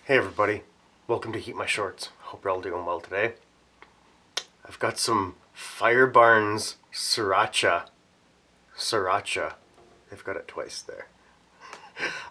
Hey everybody, welcome to Heat My Shorts. Hope you're all doing well today. I've got some Firebarns Sriracha. They've got it twice there.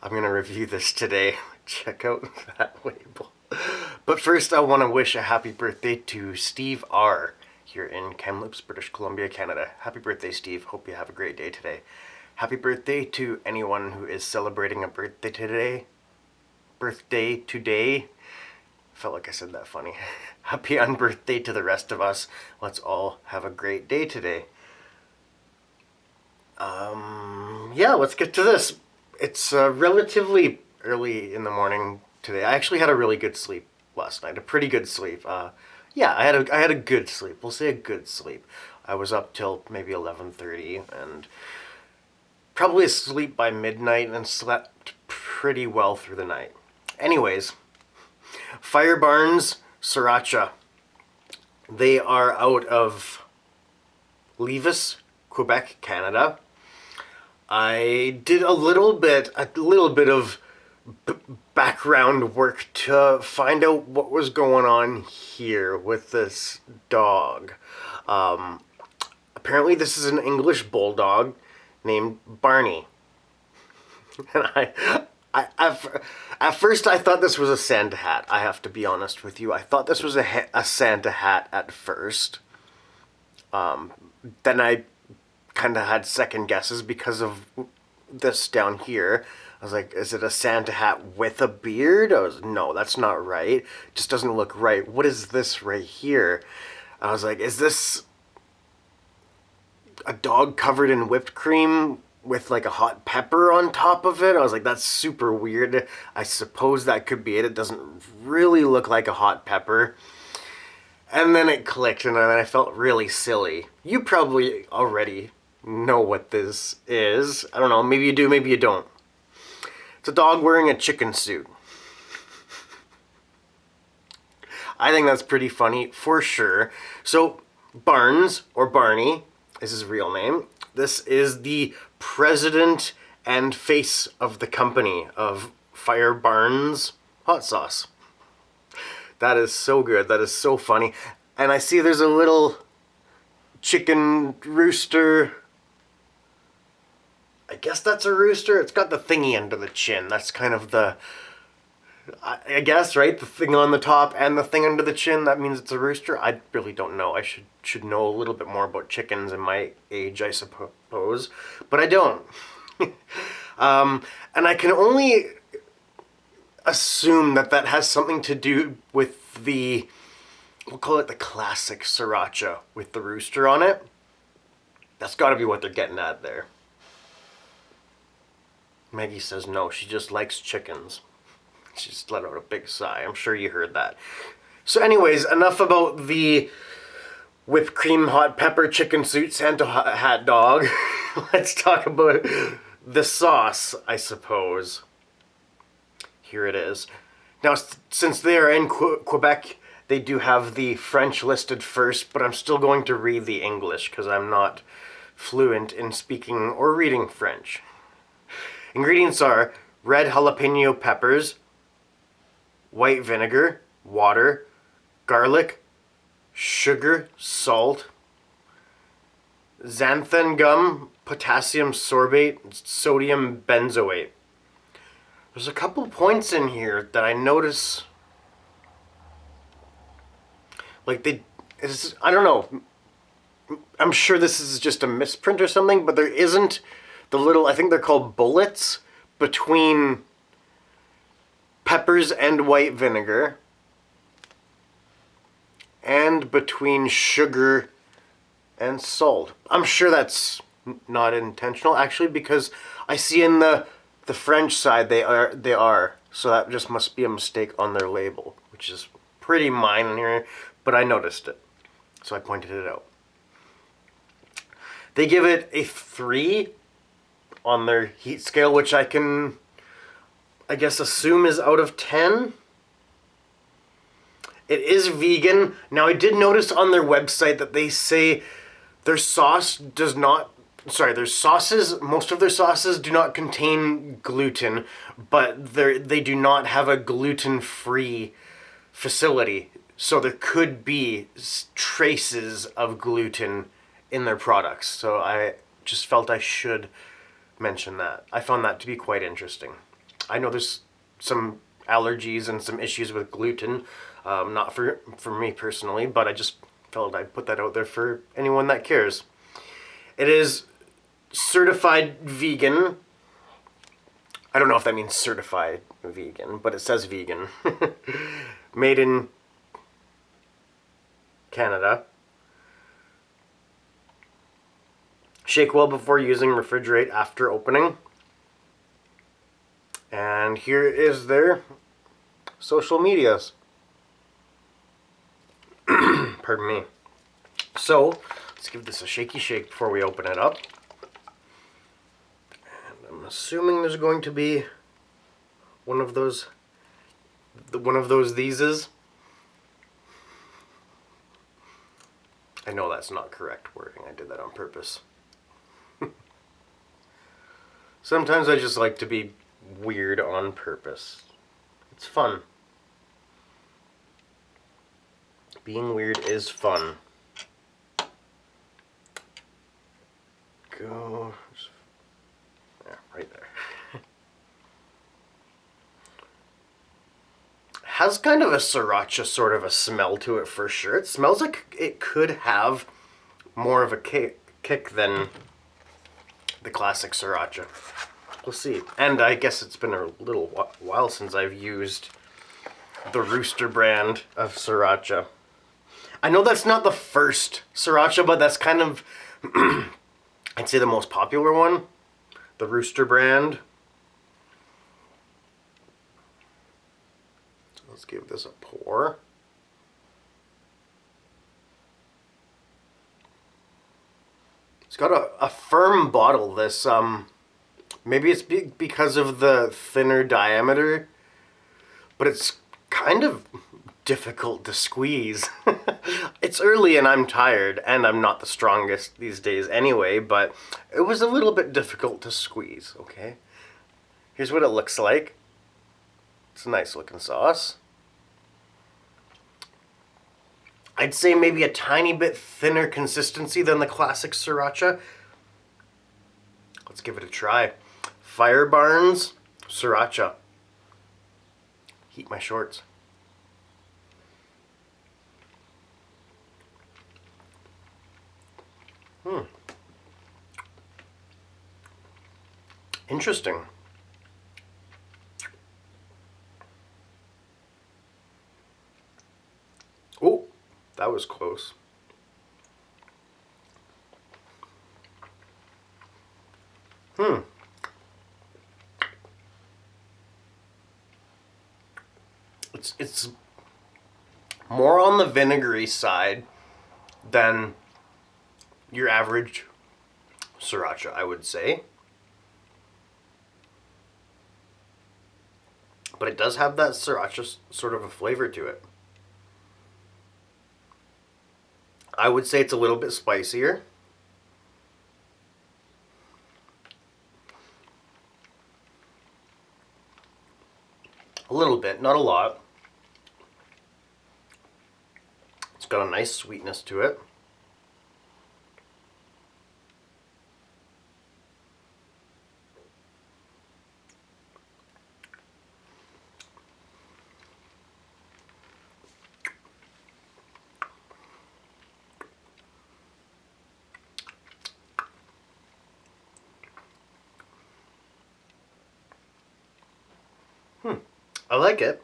I'm gonna review this today. Check out that label. But first I want to wish a happy birthday to Steve R. here in Kamloops, British Columbia, Canada. Happy birthday, Steve. Hope you have a great day today. Happy birthday to anyone who is celebrating a birthday today. Felt like I said that funny. Happy unbirthday to the rest of us. Let's all have a great day today. Yeah, let's get to this. It's relatively early in the morning today. I actually had a really good sleep last night. A pretty good sleep. Yeah, I had a good sleep. We'll say a good sleep. I was up till maybe 11:30 and probably asleep by midnight and slept pretty well through the night. Anyways, Firebarns Sriracha. They are out of Levis, Quebec, Canada. I did a little bit of background work to find out what was going on here with this dog. Apparently this is an English bulldog named Barney. And at first I thought this was a Santa hat. I have to be honest with you. I thought this was a Santa hat at first. Then I kind of had second guesses because of this down here. I was like, is it a Santa hat with a beard? No, that's not right. It just doesn't look right. What is this right here? I was like, is this a dog covered in whipped cream with like a hot pepper on top of it? I was like, that's super weird. I suppose that could be it. It doesn't really look like a hot pepper. And then it clicked and then I felt really silly. You probably already know what this is. I don't know, maybe you do, maybe you don't. It's a dog wearing a chicken suit. I think that's pretty funny for sure. So Barnes, or Barney, is his real name. This is the president and face of the company of Firebarns hot sauce. That is so good. That is so funny. And I see there's a little chicken rooster. I guess that's a rooster. It's got the thingy under the chin. That's kind of the, I guess, right? The thing on the top and the thing under the chin. That means it's a rooster. I really don't know. I should know a little bit more about chickens in my age, I suppose. But I don't. And I can only assume that has something to do with we'll call it the classic sriracha with the rooster on it. That's got to be what they're getting at there. Maggie says no, she just likes chickens. She just let out a big sigh. I'm sure you heard that. So anyways, enough about the whipped cream hot pepper chicken suit Santa hat dog. Let's talk about the sauce, I suppose. Here it is. Now, since they are in Quebec, they do have the French listed first, but I'm still going to read the English because I'm not fluent in speaking or reading French. Ingredients are red jalapeno peppers, white vinegar, water, garlic, sugar, salt, xanthan gum, potassium sorbate, sodium benzoate. There's a couple points in here that I notice, like I don't know, I'm sure this is just a misprint or something, but there isn't the little, I think they're called bullets, between peppers and white vinegar, and between sugar and salt. I'm sure that's not intentional, actually, because I see in the French side they are, so that just must be a mistake on their label, which is pretty minor, but I noticed it, so I pointed it out. They give it a 3 on their heat scale, which I can, I guess, assume is out of 10. It is vegan. Now, I did notice on their website that they say their sauce does not sorry, their sauces, most of their sauces do not contain gluten, but they do not have a gluten-free facility. So there could be traces of gluten in their products. So I just felt I should mention that. I found that to be quite interesting. I know there's some allergies and some issues with gluten, not for me personally, but I just felt I'd put that out there for anyone that cares. It is certified vegan. I don't know if that means certified vegan, but it says vegan. Made in Canada. Shake well before using, refrigerate after opening. And here is their social medias. Pardon me. So, let's give this a shaky shake before we open it up. And I'm assuming there's going to be one of those theses. I know that's not correct wording. I did that on purpose. Sometimes I just like to be weird on purpose. It's fun. Being weird is fun. Go. Yeah, right there. Has kind of a sriracha sort of a smell to it for sure. It smells like it could have more of a kick than the classic sriracha. We'll see. And I guess it's been a little while since I've used the Rooster brand of sriracha. I know that's not the first sriracha, but that's kind of, I'd say the most popular one. The Rooster brand. So let's give this a pour. It's got a firm bottle, this, maybe it's because of the thinner diameter, but it's kind of difficult to squeeze. It's early and I'm tired, and I'm not the strongest these days anyway, but it was a little bit difficult to squeeze, okay? Here's what it looks like. It's a nice looking sauce. I'd say maybe a tiny bit thinner consistency than the classic sriracha. Let's give it a try. Firebarns Sriracha. HeatMyShorts. Interesting. Oh, that was close. It's more on the vinegary side than your average sriracha, I would say. But it does have that sriracha sort of a flavor to it. I would say it's a little bit spicier. A little bit, not a lot. It's got a nice sweetness to it. I like it.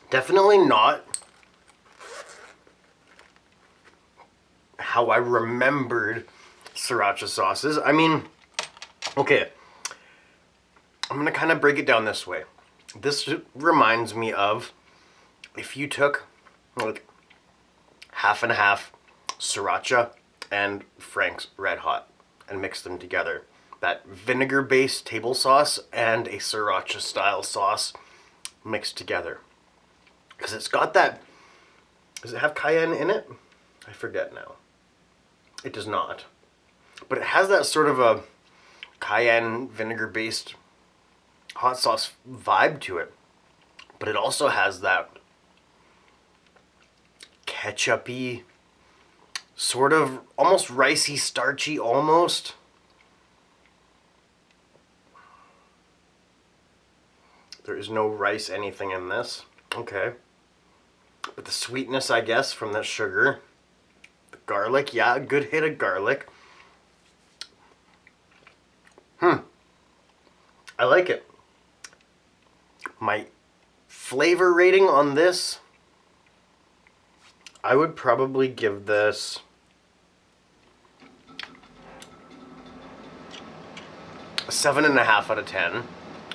Definitely not how I remembered sriracha sauces. I mean, okay, I'm going to kind of break it down this way. This reminds me of if you took like half and half sriracha and Frank's Red Hot and mixed them together. That vinegar-based table sauce and a sriracha-style sauce mixed together. Because it's got that... Does it have cayenne in it? I forget now. It does not. But it has that sort of a cayenne vinegar-based hot sauce vibe to it. But it also has that ketchup-y, sort of almost ricey, starchy almost. There is no rice anything in this. Okay. But the sweetness, I guess, from the sugar. The garlic, yeah, a good hit of garlic. I like it. My flavor rating on this, I would probably give this a 7.5 out of 10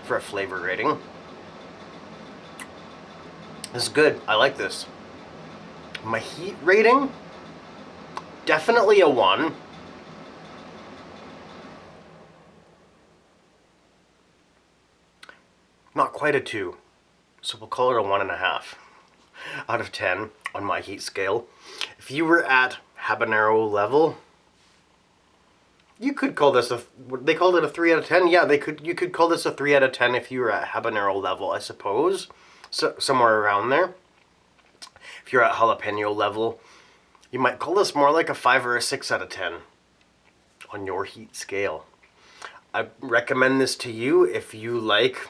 for a flavor rating. This is good. I like this. My heat rating, definitely a 1. Not quite a 2. So we'll call it a 1.5 out of 10 on my heat scale. If you were at habanero level, you could call this they called it a 3 out of 10. Yeah, you could call this a 3 out of 10 if you were at habanero level, I suppose. So somewhere around there. If you're at jalapeno level, you might call this more like a 5 or a 6 out of 10 on your heat scale. I recommend this to you if you like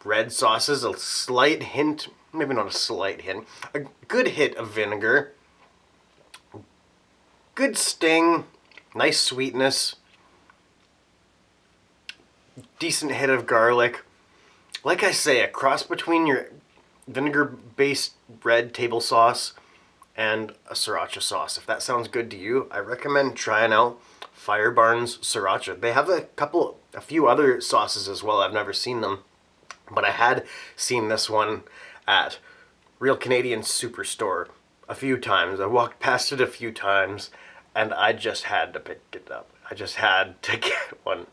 red sauces, a slight hint, maybe not a slight hint, a good hit of vinegar, good sting, nice sweetness, decent hit of garlic. Like I say, a cross between your vinegar-based red table sauce and a sriracha sauce. If that sounds good to you, I recommend trying out Firebarns Sriracha. They have a few other sauces as well. I've never seen them, but I had seen this one at Real Canadian Superstore a few times. I walked past it a few times, and I just had to pick it up. I just had to get one.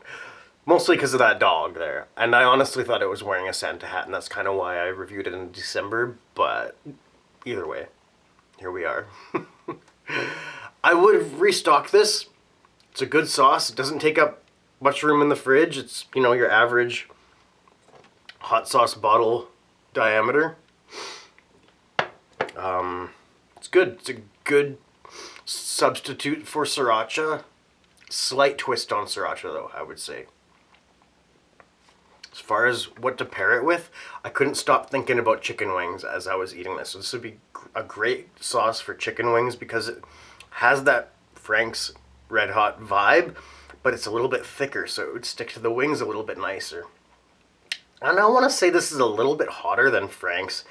Mostly because of that dog there. And I honestly thought it was wearing a Santa hat, and that's kind of why I reviewed it in December. But either way, here we are. I would restock this. It's a good sauce. It doesn't take up much room in the fridge. It's, you know, your average hot sauce bottle diameter. It's good. It's a good substitute for sriracha. Slight twist on sriracha, though, I would say. As far as what to pair it with, I couldn't stop thinking about chicken wings as I was eating this. So this would be a great sauce for chicken wings because it has that Frank's Red Hot vibe, but it's a little bit thicker, so it would stick to the wings a little bit nicer. And I want to say this is a little bit hotter than Frank's,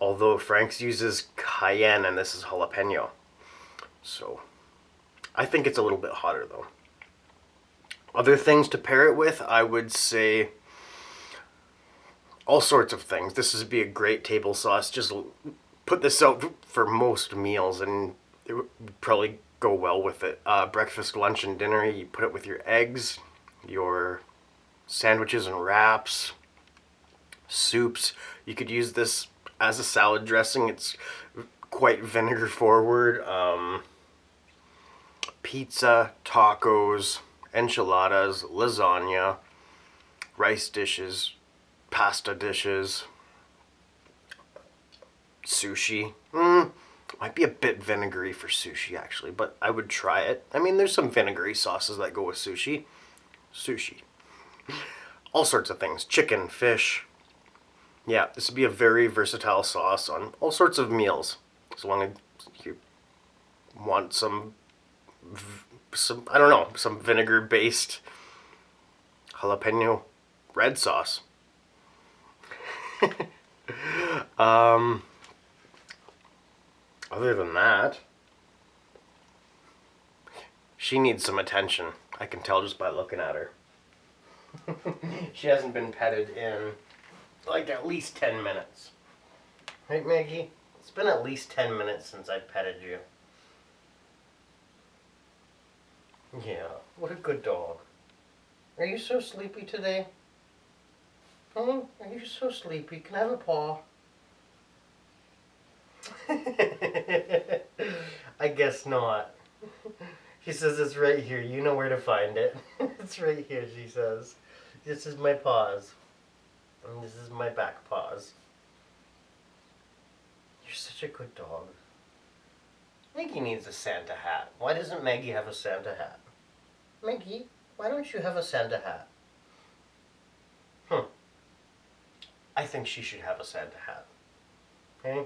although Frank's uses cayenne and this is jalapeno. So I think it's a little bit hotter though. Other things to pair it with, I would say all sorts of things. This would be a great table sauce. Just put this out for most meals and it would probably go well with it. Breakfast, lunch, and dinner. You put it with your eggs, your sandwiches and wraps, soups. You could use this as a salad dressing. It's quite vinegar forward. Pizza, tacos, enchiladas, lasagna, rice dishes, pasta dishes, sushi. Might be a bit vinegary for sushi actually, but I would try it. I mean, there's some vinegary sauces that go with sushi. Sushi. All sorts of things. Chicken, fish. Yeah, this would be a very versatile sauce on all sorts of meals. As long as you want some I don't know, some vinegar-based jalapeno red sauce. Other than that, she needs some attention. I can tell just by looking at her. She hasn't been petted in like at least 10 minutes. Right, Maggie? It's been at least 10 minutes since I petted you. Yeah, what a good dog. Are you so sleepy today? Oh, are you so sleepy? Can I have a paw? I guess not. She says it's right here. You know where to find it. It's right here, she says. This is my paws. And this is my back paws. You're such a good dog. Maggie needs a Santa hat. Why doesn't Maggie have a Santa hat? Maggie, why don't you have a Santa hat? I think she should have a Santa hat. Okay?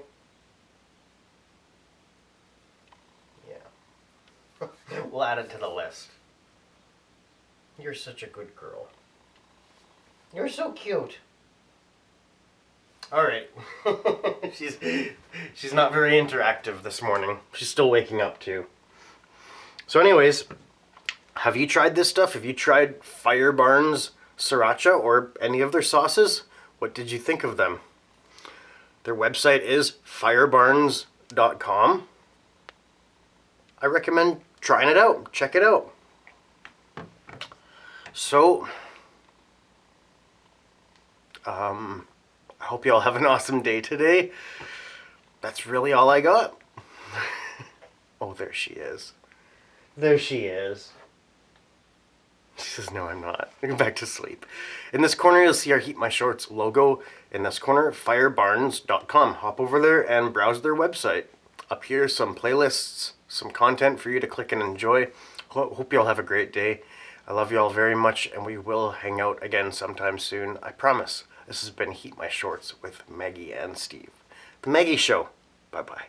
Yeah. We'll add it to the list. You're such a good girl. You're so cute. All right. she's not very interactive this morning. She's still waking up too. So anyways, have you tried this stuff? Have you tried Firebarns Sriracha or any of their sauces? What did you think of them? Their website is firebarns.com. I recommend trying it out. Check it out. So, I hope you all have an awesome day today. That's really all I got. Oh, there she is. There she is. She says, no, I'm not. Go back to sleep. In this corner, you'll see our Heat My Shorts logo. In this corner, firebarns.com. Hop over there and browse their website. Up here, some playlists, some content for you to click and enjoy. Hope you all have a great day. I love you all very much, and we will hang out again sometime soon. I promise. This has been Heat My Shorts with Maggie and Steve. The Maggie Show. Bye-bye.